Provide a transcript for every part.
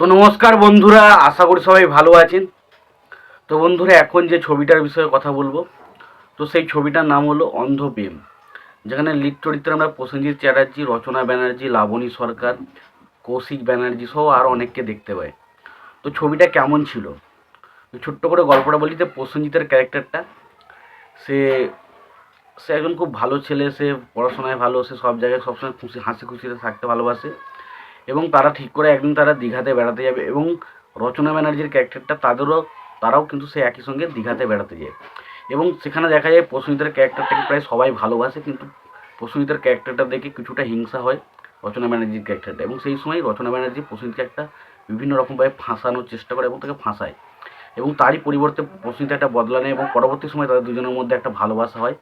তো নমস্কার বন্ধুরা, আশা করি সবাই ভালো আছেন। তো বন্ধুরা, এখন যে ছবিটার বিষয়ে কথা বলবো, তো সেই ছবিটার নাম হলো অন্ধপ্রেম, যেখানে লিড চরিত্রে আমরা প্রসেনজিৎ চ্যাটার্জি, রচনা ব্যানার্জি, লাবণী সরকার, কৌশিক ব্যানার্জি সহ আরও অনেককে দেখতে পাই। তো ছবিটা কেমন ছিল, ছোট্ট করে গল্পটা বলি। যে প্রসেনজিতের ক্যারেক্টারটা, সে সে একজন খুব ভালো ছেলে, সে পড়াশোনায় ভালো, সে সব জায়গায় সবসময় খুশি হাসি খুশিতে থাকতে ভালোবাসে। এবং তারা ঠিক করে একদিন তারা দীঘাতে বেড়াতে যাবে, এবং রচনা ব্যানার্জির ক্যারেক্টারটা তারাও কিন্তু সে একই সঙ্গে দীঘাতে বেড়াতে যায়। এবং সেখানে দেখা যায় প্রসেনজিতের ক্যারেক্টারটাকে প্রায় সবাই ভালোবাসে, কিন্তু প্রসেনজিতের ক্যারেক্টারটা দেখে কিছুটা হিংসা হয় রচনা ব্যানার্জির ক্যারেক্টারটা। এবং সেই সময় রচনা ব্যানার্জি প্রসেনজিৎকে একটা বিভিন্ন রকমভাবে ফাঁসানোর চেষ্টা করে এবং তাকে ফাঁসায়, এবং তারই পরিবর্তে প্রসেনজিৎ একটা বদলা নেয়, এবং পরবর্তী সময় তাদের দুজনের মধ্যে একটা ভালোবাসা হয়।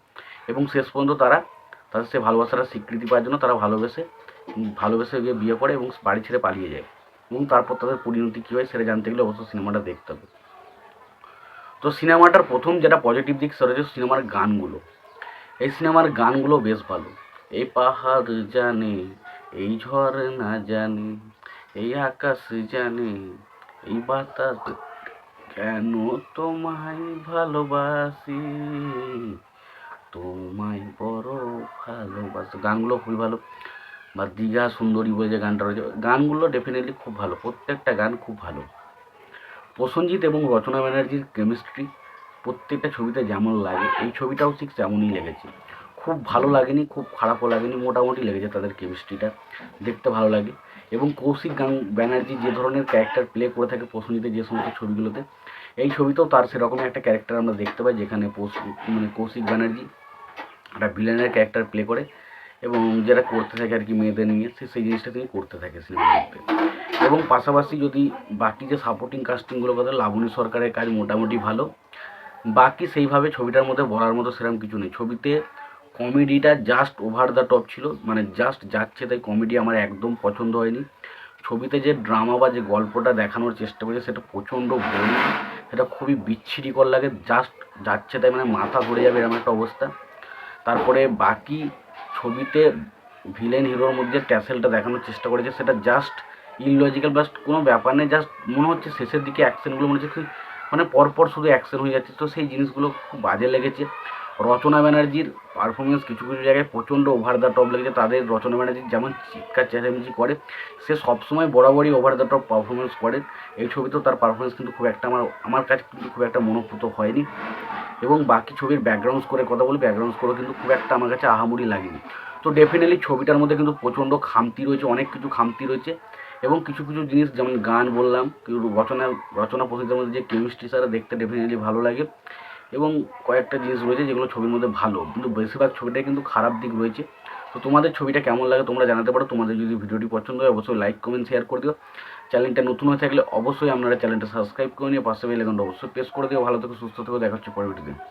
এবং শেষ পর্যন্ত তাদের সেই ভালোবাসাটা স্বীকৃতি পাওয়ার জন্য তারা ভালোবেসে গিয়ে বিয়ে করে এবং বাড়ি ছেড়ে পালিয়ে যায়। এবং তারপর তাদের পরিণতি কী হয় সেটা জানতে গেলে অবশ্য সিনেমাটা দেখতে হবে। তো সিনেমাটার প্রথম যেটা পজিটিভ দিক সেটা হচ্ছে সিনেমার গানগুলো। এই সিনেমার গানগুলো বেশ ভালো। এই পাহাড় জানে, এই ঝর্ণা জানে, এই আকাশ জানে, এই বাতাস কেন তোমায় ভালোবাসি, তোমায় বড় ভালোবাসি, গানগুলো খুবই ভালো। বা দীঘা সুন্দরী বলে যে গানটা রয়েছে, গানগুলো ডেফিনেটলি খুব ভালো, প্রত্যেকটা গান খুব ভালো। প্রসেনজিৎ এবং রচনা ব্যানার্জির কেমিস্ট্রি প্রত্যেকটা ছবিতে যেমন লাগে, এই ছবিটাও ঠিক তেমনই লেগেছে। খুব ভালো লাগেনি, খুব খারাপও লাগেনি, মোটামুটি লেগেছে তাদের কেমিস্ট্রিটা, দেখতে ভালো লাগে। এবং কৌশিক ব্যানার্জি যে ধরনের ক্যারেক্টার প্লে করে থাকে প্রসেনজিতের যে সমস্ত ছবিগুলোতে, এই ছবিতেও তার সেরকমই একটা ক্যারেক্টার আমরা দেখতে পাই, যেখানে কৌশিক ব্যানার্জি একটা ভিলেনের ক্যারেক্টার প্লে করে, এবং যেটা করতে থাকে আর কি মেয়েদের নিয়ে, সেই জিনিসটা তিনি করতে থাকে সিনেমার মধ্যে। এবং পাশাপাশি যদি বাকি যে সাপোর্টিং কাস্টিংগুলো কথা, লাবণী সরকারের কাজ মোটামুটি ভালো। বাকি সেইভাবে ছবিটার মধ্যে বলার মতো সেরকম কিছু নেই। ছবিতে কমেডিটা জাস্ট ওভার দ্য টপ ছিল, মানে জাস্ট যাচ্ছে তাই কমেডি আমার একদম পছন্দ হয়নি। ছবিতে যে ড্রামা বা যে গল্পটা দেখানোর চেষ্টা করেছে সেটা প্রচণ্ড বোরিং, সেটা খুবই বিচ্ছিরিকর লাগে, জাস্ট যাচ্ছে তাই, মানে মাথা ধরে যাবে এরকম একটা অবস্থা। তারপরে বাকি ছবিতে ভিলেন হিরোর মধ্যে ট্যাসেলটা দেখানোর চেষ্টা করেছে, সেটা জাস্ট ইললজিক্যাল, জাস্ট কোনো ব্যাপার নেই। জাস্ট মনে হচ্ছে শেষের দিকে অ্যাকশনগুলো মনে হচ্ছে মানে পরপর শুধু অ্যাকশন হয়ে যাচ্ছে, তো সেই জিনিসগুলো খুব বাজে লেগেছে। রচনা ব্যানার্জির পারফরমেন্স কিছু কিছু জায়গায় প্রচণ্ড ওভার দ্য টপ লেগেছে। রচনা ব্যানার্জি যেমন চিৎকার চেঁচামেচি করে, সে সবসময় বরাবরই ওভার দ্য টপ পারফরমেন্স করে। এই ছবিতেও তার পারফরমেন্স কিন্তু খুব একটা আমার কাছে কিন্তু খুব একটা মনোপুত হয়নি। এবং বাকি ছবির ব্যাকগ্রাউন্ড স্কোরের কথা বলি, ব্যাকগ্রাউন্ড স্কোরও কিন্তু খুব একটা আমার কাছে আহামরি লাগেনি। তো ডেফিনেটলি ছবিটার মধ্যে কিন্তু প্রচণ্ড খামতি রয়েছে, অনেক কিছু খামতি রয়েছে। এবং কিছু কিছু জিনিস যেমন গান বললাম, রচনা প্রসেনজিতের মধ্যে যে কেমিস্ট্রি সারা দেখতে ডেফিনেটলি ভালো লাগে। এবং কয়েকটা জিনিস রয়েছে যেগুলো ছবির মধ্যে ভালো, কিন্তু বেশিরভাগ ছবিটাই কিন্তু খারাপ দিক রয়েছে। তো তোমাদের ছবিটা কেমন লাগে তোমরা জানাতে পারো। তোমাদের যদি ভিডিওটি পছন্দ হয় অবশ্যই লাইক কমেন্ট শেয়ার করে দিও। চ্যানেলটা নতুন হয়ে থাকলে অবশ্যই আপনারা চ্যানেলটা সাবস্ক্রাইব করে নিয়ে পাশে বেল আইকনটা অবশ্যই প্রেস করে দিও। ভালো থেকো, সুস্থ থেকো, দেখা হচ্ছে পরের ভিডিওতে।